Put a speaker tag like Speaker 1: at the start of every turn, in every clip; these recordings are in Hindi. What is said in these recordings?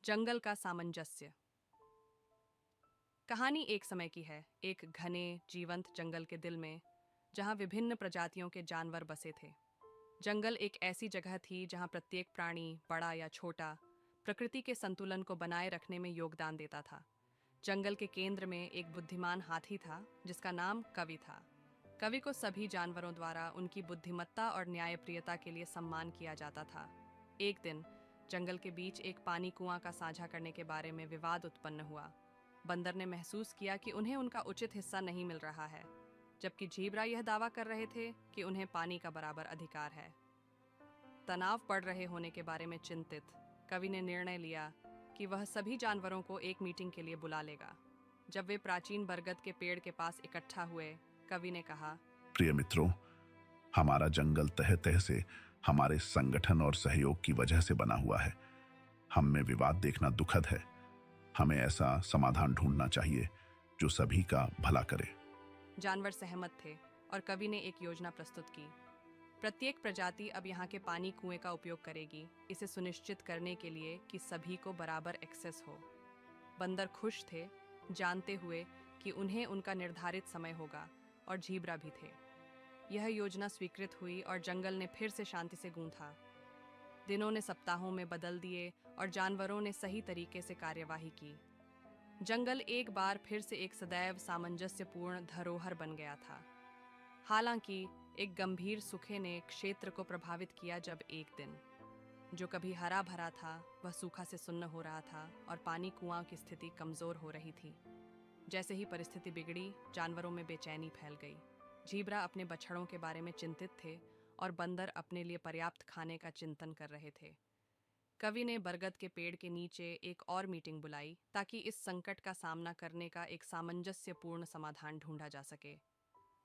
Speaker 1: जंगल का सामंजस्य। कहानी एक समय की है, एक घने जीवंत जंगल के दिल में, जहां विभिन्न प्रजातियों के जानवर बसे थे। जंगल एक ऐसी जगह थी जहां प्रत्येक प्राणी, बड़ा या छोटा, प्रकृति के संतुलन को बनाए रखने में योगदान देता था। जंगल के केंद्र में एक बुद्धिमान हाथी था, जिसका नाम कवि था। कवि को सभी जानवरों द्वारा उनकी बुद्धिमत्ता और न्यायप्रियता के लिए सम्मान किया जाता था। एक दिन जंगल के बीच एक पानी कुआं का साझा करने के बारे में विवाद उत्पन्न हुआ। बंदर ने महसूस किया कि उन्हें उनका उचित हिस्सा नहीं मिल रहा है, जबकि झीब्रा यह दावा कर रहे थे कि उन्हें पानी का बराबर अधिकार है। तनाव बढ़ रहे होने के बारे में चिंतित, कवि ने निर्णय लिया कि वह सभी जानवरों को एक मीटिंग के लिए बुला लेगा। जब वे प्राचीन बरगद के पेड़ के पास इकट्ठा हुए, कवि ने कहा,
Speaker 2: प्रिय मित्रों, हमारा जंगल तह तह से हमारे संगठन और सहयोग की वजह से बना हुआ है। हम में विवाद देखना दुखद है। हमें ऐसा समाधान ढूंढना चाहिए जो सभी का भला करे।
Speaker 1: जानवर सहमत थे और कवि ने एक योजना प्रस्तुत की। प्रत्येक प्रजाति अब यहाँ के पानी कुएं का उपयोग करेगी, इसे सुनिश्चित करने के लिए कि सभी को बराबर एक्सेस हो। बंदर खुश थे, जानते हुए कि उन्हें उनका निर्धारित समय होगा, और झीब्रा भी थे। यह योजना स्वीकृत हुई और जंगल ने फिर से शांति से गूंथा। दिनों ने सप्ताहों में बदल दिए और जानवरों ने सही तरीके से कार्यवाही की। जंगल एक बार फिर से एक सदैव सामंजस्यपूर्ण धरोहर बन गया था। हालांकि एक गंभीर सूखे ने क्षेत्र को प्रभावित किया, जब एक दिन जो कभी हरा भरा था वह सूखा से सुन्न हो रहा था और पानी कुआं की स्थिति कमजोर हो रही थी। जैसे ही परिस्थिति बिगड़ी, जानवरों में बेचैनी फैल गई। झीब्रा अपने बछड़ों के बारे में चिंतित थे और बंदर अपने लिए पर्याप्त खाने का चिंतन कर रहे थे। कवि ने बरगद के पेड़ के नीचे एक और मीटिंग बुलाई ताकि इस संकट का सामना करने का एक सामंजस्यपूर्ण समाधान ढूंढा जा सके।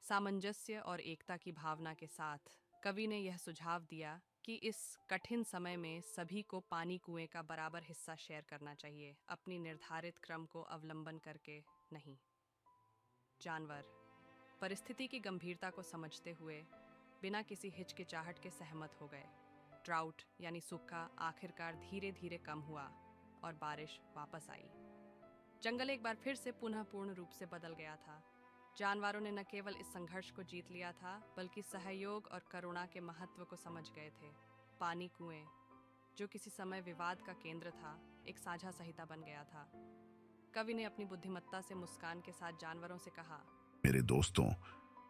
Speaker 1: सामंजस्य और एकता की भावना के साथ कवि ने यह सुझाव दिया कि इस कठिन समय में सभी को पानी कुएं का बराबर हिस्सा शेयर करना चाहिए, अपनी निर्धारित क्रम को अवलंबन करके नहीं। जानवर परिस्थिति की गंभीरता को समझते हुए बिना किसी हिचकिचाहट के सहमत हो गए। ड्राउट यानी सूखा आखिरकार धीरे धीरे कम हुआ और बारिश वापस आई। जंगल एक बार फिर से पुनः पूर्ण रूप से बदल गया था। जानवरों ने न केवल इस संघर्ष को जीत लिया था, बल्कि सहयोग और करुणा के महत्व को समझ गए थे। पानी कुएं, जो किसी समय विवाद का केंद्र था, एक साझा संहिता बन गया था। कवि ने अपनी बुद्धिमत्ता से मुस्कान के साथ जानवरों से कहा,
Speaker 2: मेरे दोस्तों,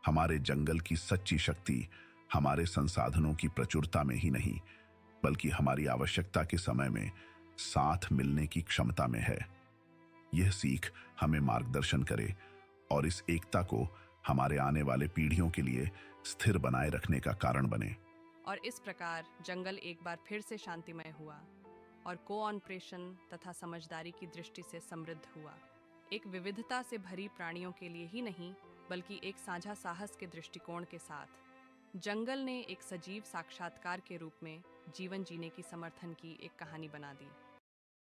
Speaker 2: हमारे जंगल की सच्ची शक्ति हमारे संसाधनों की प्रचुरता में ही नहीं, बल्कि हमारी आवश्यकता के समय में साथ मिलने की क्षमता में है। यह सीख हमें मार्गदर्शन करे और इस एकता को हमारे आने वाले पीढ़ियों के लिए स्थिर बनाए रखने का कारण बने।
Speaker 1: और इस प्रकार जंगल एक बार फिर से शांतिमय हुआ और कोऑपरेशन तथा समझदारी की दृष्टि से समृद्ध हुआ। एक विविधता से भरी प्राणियों के लिए ही नहीं, बल्कि एक साझा साहस के दृष्टिकोण के साथ जंगल ने एक सजीव साक्षात्कार के रूप में जीवन जीने की समर्थन की एक कहानी बना दी।